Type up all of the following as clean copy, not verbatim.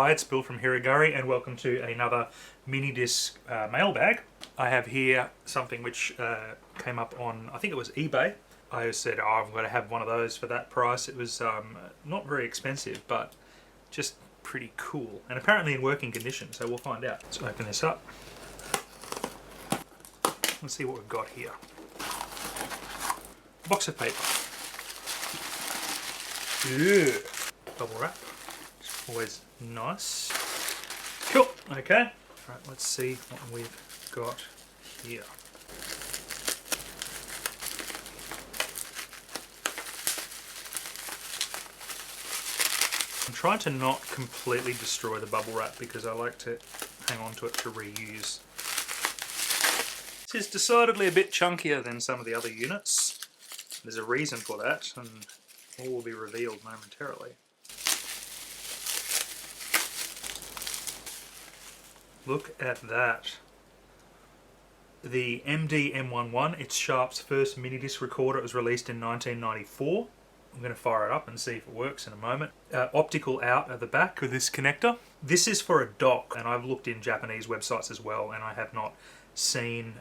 Hi, it's Bill from Hiragari and welcome to another MiniDisc mailbag. I have here something which came up on, I think it was eBay. I said, I'm going to have one of those for that price. It was not very expensive, but just pretty cool. And apparently in working condition, so we'll find out. Let's open this up. Let's see what we've got here. Box of paper. Ew. Bubble wrap. Always nice. Cool. Okay. Alright, let's see what we've got here. I'm trying to not completely destroy the bubble wrap because I like to hang on to it to reuse. This is decidedly a bit chunkier than some of the other units. There's a reason for that, and all will be revealed momentarily. Look at that. The MD-M11, it's Sharp's first mini-disc recorder. It was released in 1994. I'm going to fire it up and see if it works in a moment. Optical out at the back with this connector. This is for a dock, and I've looked in Japanese websites as well, and I have not seen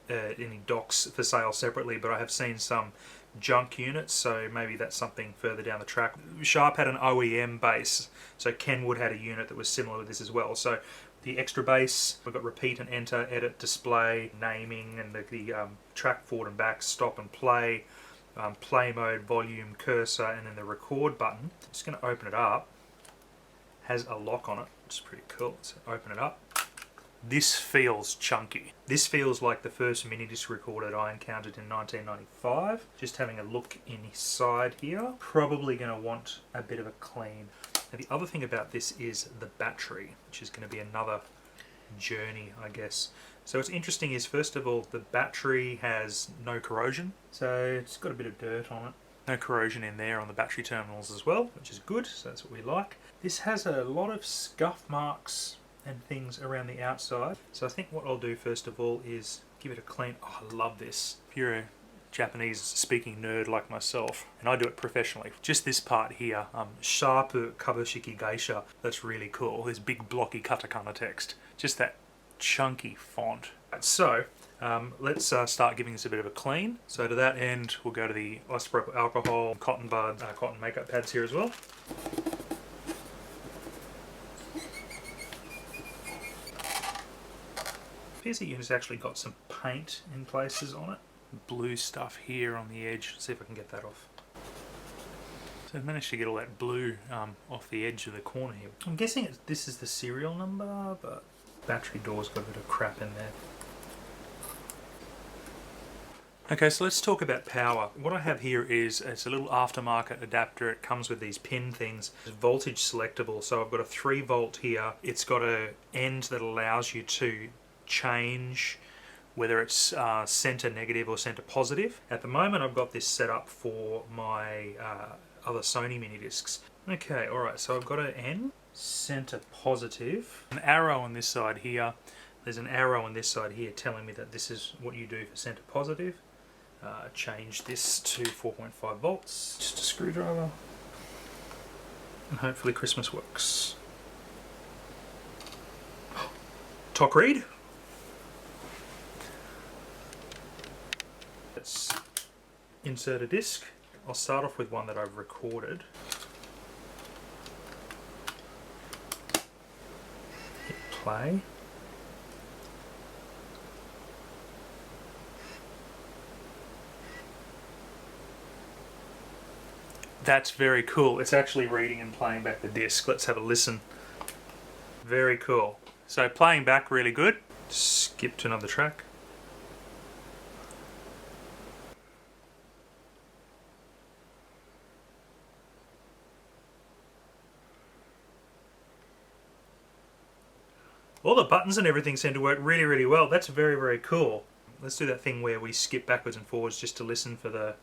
any docks for sale separately, but I have seen some junk units, so maybe that's something further down the track. Sharp had an OEM base, so Kenwood had a unit that was similar with this as well. So the extra base, we've got repeat and enter, edit, display, naming, and the track forward and back, stop and play, play mode, volume, cursor, and then the record button. I'm just going to open it up. Has a lock on it, which is pretty cool. So open it up. This feels chunky. This feels like the first mini-disc recorder that I encountered in 1995. Just having a look inside here. Probably going to want a bit of a clean. Now the other thing about this is the battery, which is going to be another journey, I guess. So what's interesting is, first of all, the battery has no corrosion. So it's got a bit of dirt on it. No corrosion in there on the battery terminals as well, which is good, so that's what we like. This has a lot of scuff marks and things around the outside. So I think what I'll do first of all is give it a clean. Oh, I love this. If you're a Japanese speaking nerd like myself, and I do it professionally, just this part here, Sharp Kabushiki Geisha, that's really cool. This big blocky katakana text. Just that chunky font. So let's start giving this a bit of a clean. So to that end, we'll go to the isopropyl alcohol, cotton bud, cotton makeup pads here as well. Appears the unit's actually got some paint in places on it. Blue stuff here on the edge. Let's see if I can get that off. So I've managed to get all that blue off the edge of the corner here. I'm guessing this is the serial number, but battery door's got a bit of crap in there. Okay, so let's talk about power. What I have here is, it's a little aftermarket adapter. It comes with these pin things. It's voltage selectable, so I've got a 3 volt here. It's got an end that allows you to change whether it's center negative or center positive. At the moment I've got this set up for my other Sony mini discs. Okay, alright, so I've got an N, center positive, an arrow on this side here. There's an arrow on this side here telling me that this is what you do for center positive. Change this to 4.5 volts. Just a screwdriver. And hopefully Christmas works. Talk read. Let's insert a disc. I'll start off with one that I've recorded. Hit play. That's very cool. It's actually reading and playing back the disc. Let's have a listen. Very cool. So playing back really good. Skip to another track. All the buttons and everything seem to work really, really well. That's very, very cool. Let's do that thing where we skip backwards and forwards just to listen for the...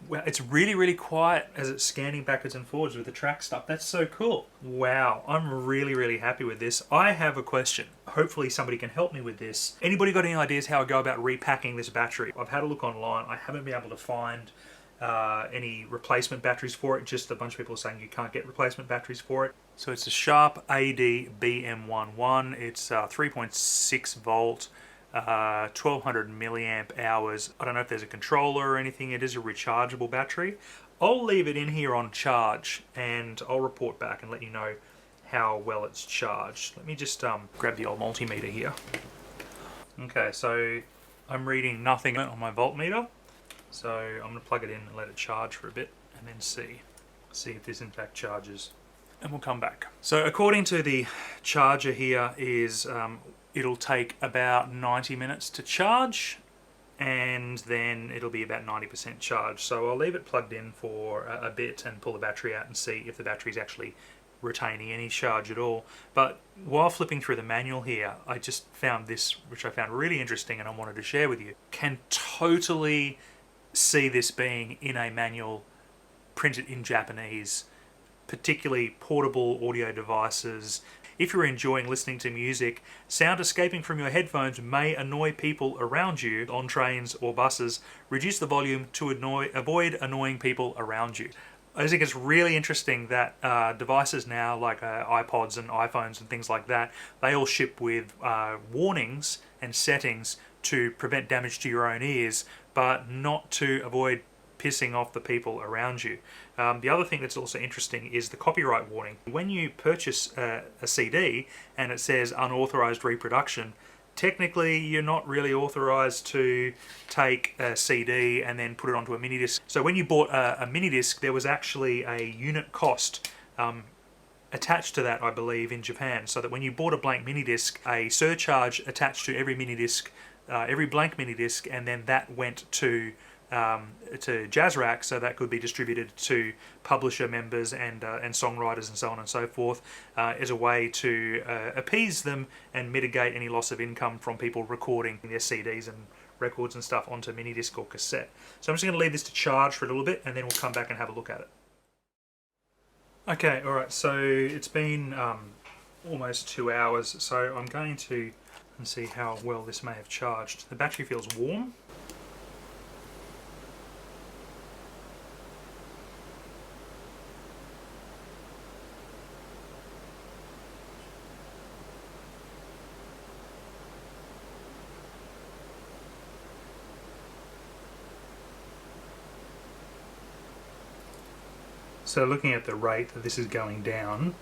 Wow, it's really, really quiet as it's scanning backwards and forwards with the track stuff. That's so cool. Wow, I'm really, really happy with this. I have a question. hopefully somebody can help me with this. Anybody got any ideas how I go about repacking this battery? I've had a look online. I haven't been able to find any replacement batteries for it. Just a bunch of people are saying you can't get replacement batteries for it. So it's a Sharp MD-M11. It's 3.6 volt, 1200 milliamp hours. I don't know if there's a controller or anything. It is a rechargeable battery. I'll leave it in here on charge and I'll report back and let you know how well it's charged. Let me just grab the old multimeter here. Okay, so I'm reading nothing on my voltmeter. So I'm going to plug it in and let it charge for a bit and then see if this in fact charges. And we'll come back. So according to the charger here is it'll take about 90 minutes to charge, and then it'll be about 90% charged. So I'll leave it plugged in for a bit and pull the battery out and see if the battery's actually retaining any charge at all. But while flipping through the manual here, I just found this, which I found really interesting and I wanted to share with you. Can totally see this being in a manual printed in Japanese, particularly portable audio devices. If you're enjoying listening to music, sound escaping from your headphones may annoy people around you on trains or buses. Reduce the volume to avoid annoying people around you. I think it's really interesting that devices now, like iPods and iPhones and things like that, they all ship with warnings and settings to prevent damage to your own ears, but not to avoid pissing off the people around you. The other thing that's also interesting is the copyright warning. When you purchase a CD and it says unauthorized reproduction, technically you're not really authorized to take a CD and then put it onto a MiniDisc. So when you bought a MiniDisc, there was actually a unit cost attached to that, I believe, in Japan, so that when you bought a blank MiniDisc, a surcharge attached to every MiniDisc, every blank MiniDisc, and then that went to Jazzrack, so that could be distributed to publisher members and songwriters and so on and so forth, as a way to appease them and mitigate any loss of income from people recording their CDs and records and stuff onto MiniDisc or cassette. So I'm just going to leave this to charge for a little bit and then we'll come back and have a look at it. Okay, alright, so it's been almost 2 hours, so I'm going to see how well this may have charged. The battery feels warm. So looking at the rate that this is going down,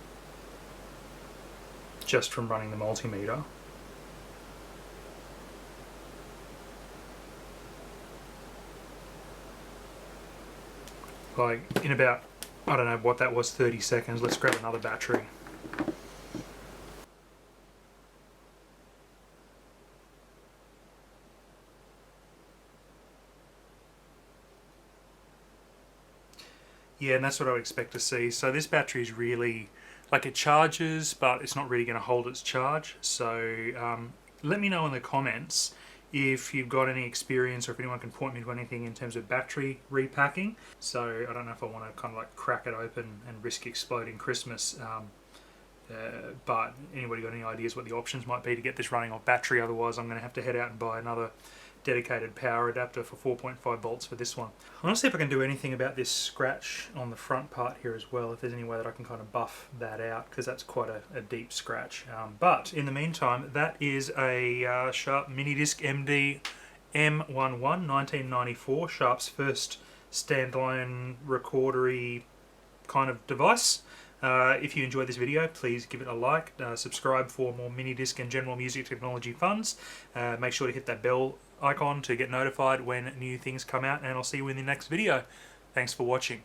just from running the multimeter, like in about, I don't know what that was, 30 seconds, let's grab another battery. Yeah, and that's what I would expect to see. So this battery is really, like, it charges, but it's not really going to hold its charge. So let me know in the comments if you've got any experience or if anyone can point me to anything in terms of battery repacking. So I don't know if I want to kind of like crack it open and risk exploding Christmas. But anybody got any ideas what the options might be to get this running off battery? Otherwise I'm going to have to head out and buy another dedicated power adapter for 4.5 volts for this one. I want to see if I can do anything about this scratch on the front part here as well, if there's any way that I can kind of buff that out, because that's quite a deep scratch. But in the meantime, that is a Sharp MiniDisc MD-M11 1994, Sharp's first standalone recordery kind of device. If you enjoyed this video, please give it a like, subscribe for more MiniDisc and general music technology funds. Make sure to hit that bell icon to get notified when new things come out, and I'll see you in the next video. Thanks for watching.